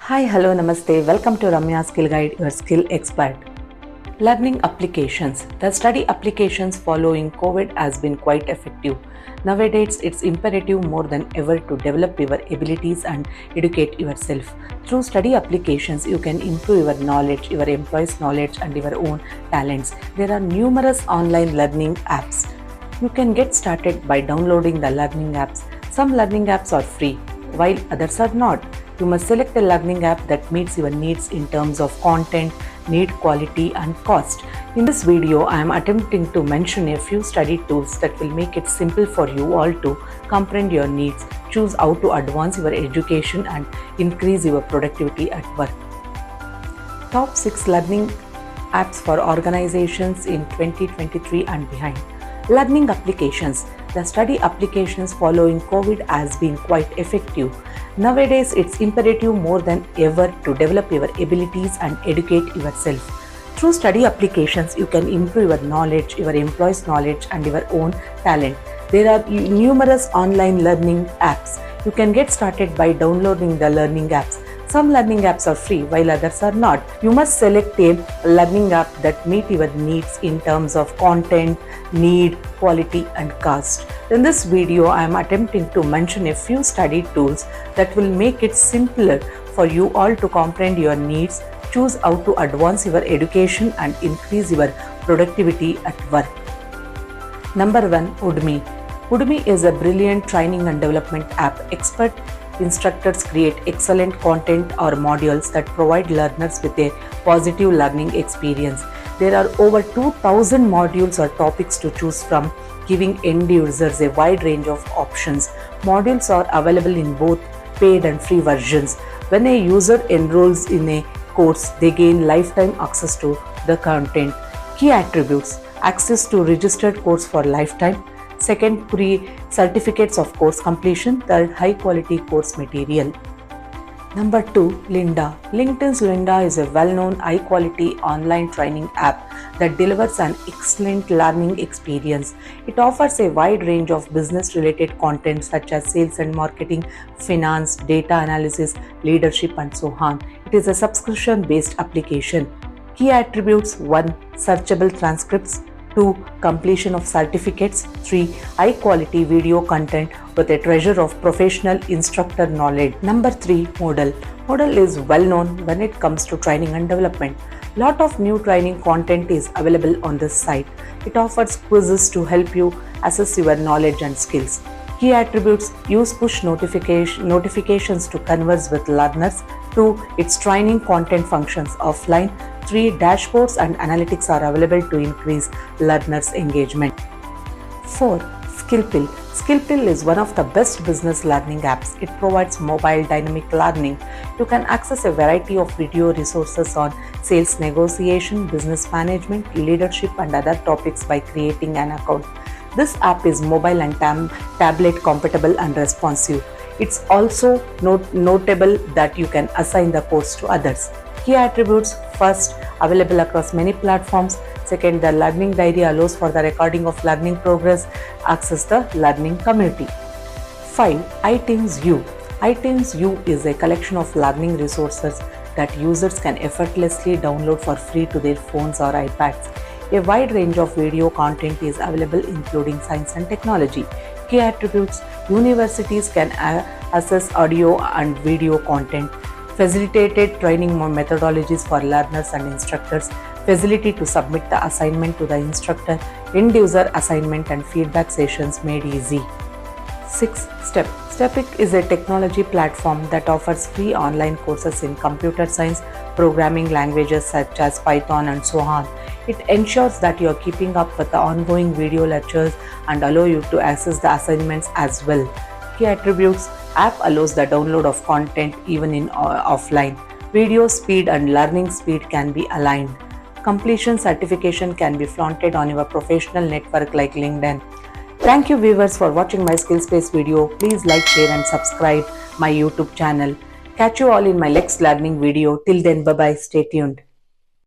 Hi, hello, namaste. Welcome to Ramya Skill Guide, your skill expert. Learning applications. The study applications following COVID has been quite effective. Nowadays, it's imperative more than ever to develop your abilities and educate yourself. Through study applications, you can improve your knowledge, your employees' knowledge, and your own talents. There are numerous online learning apps. You can get started by downloading the learning apps. Some learning apps are free, while others are not. You must select a learning app that meets your needs in terms of content, need, quality, and cost. In this video, I am attempting to mention a few study tools that will make it simple for you all to comprehend your needs, choose how to advance your education, and increase your productivity at work. Top 6 learning apps for organizations in 2023 and behind. Learning applications. The study applications following COVID has been quite effective. Nowadays, it's imperative more than ever to develop your abilities and educate yourself. Through study applications, you can improve your knowledge, your employees' knowledge, and your own talent. There are numerous online learning apps. You can get started by downloading the learning apps. Some learning apps are free while others are not. You must select a learning app that meets your needs in terms of content, need, quality, and cost. In this video, I am attempting to mention a few study tools that will make it simpler for you all to comprehend your needs, choose how to advance your education, and increase your productivity at work. Number 1. Udemy. Udemy is a brilliant training and development app. Expert instructors create excellent content or modules that provide learners with a positive learning experience. There are over 2,000 modules or topics to choose from, giving end users a wide range of options. Modules are available in both paid and free versions. When a user enrolls in a course, they gain lifetime access to the content. Key attributes: access to registered course for lifetime. Second, certificates of course completion. Third, high quality course material. Number 2, Lynda. LinkedIn's Lynda is a well-known high-quality online training app that delivers an excellent learning experience. It offers a wide range of business-related content such as sales and marketing, finance, data analysis, leadership, and so on. It is a subscription-based application. Key attributes: 1. Searchable transcripts. 2. Completion of certificates. 3. High quality video content with a treasure of professional instructor knowledge. Number 3. Moodle. Moodle is well known when it comes to training and development. Lot of new training content is available on this site. It offers quizzes to help you assess your knowledge and skills. Key attributes: use push notifications to converse with learners. 2. Its training content functions offline. 3. Dashboards and analytics are available to increase learners' engagement. 4. Skillpill. Skillpill is one of the best business learning apps. It provides mobile dynamic learning. You can access a variety of video resources on sales negotiation, business management, leadership, and other topics by creating an account. This app is mobile and tablet compatible and responsive. It's also notable that you can assign the course to others. Key attributes: first, available across many platforms. Second, the learning diary allows for the recording of learning progress. Access the learning community. 5. iTeams U. iTeams U is a collection of learning resources that users can effortlessly download for free to their phones or iPads. A wide range of video content is available, including science and technology. Key attributes: universities can access audio and video content. Facilitated training methodologies for learners and instructors. Facility to submit the assignment to the instructor. End user assignment and feedback sessions made easy. 6. STEP. STEP is a technology platform that offers free online courses in computer science, programming languages such as Python, and so on. It ensures that you are keeping up with the ongoing video lectures and allow you to access the assignments as well. Key attributes: app allows the download of content even in offline. Video speed and learning speed can be aligned. Completion certification can be flaunted on your professional network like LinkedIn. Thank you viewers for watching my skill space video. Please like, share, and subscribe my YouTube channel. Catch you all in my next learning video. Till then, bye bye. Stay tuned.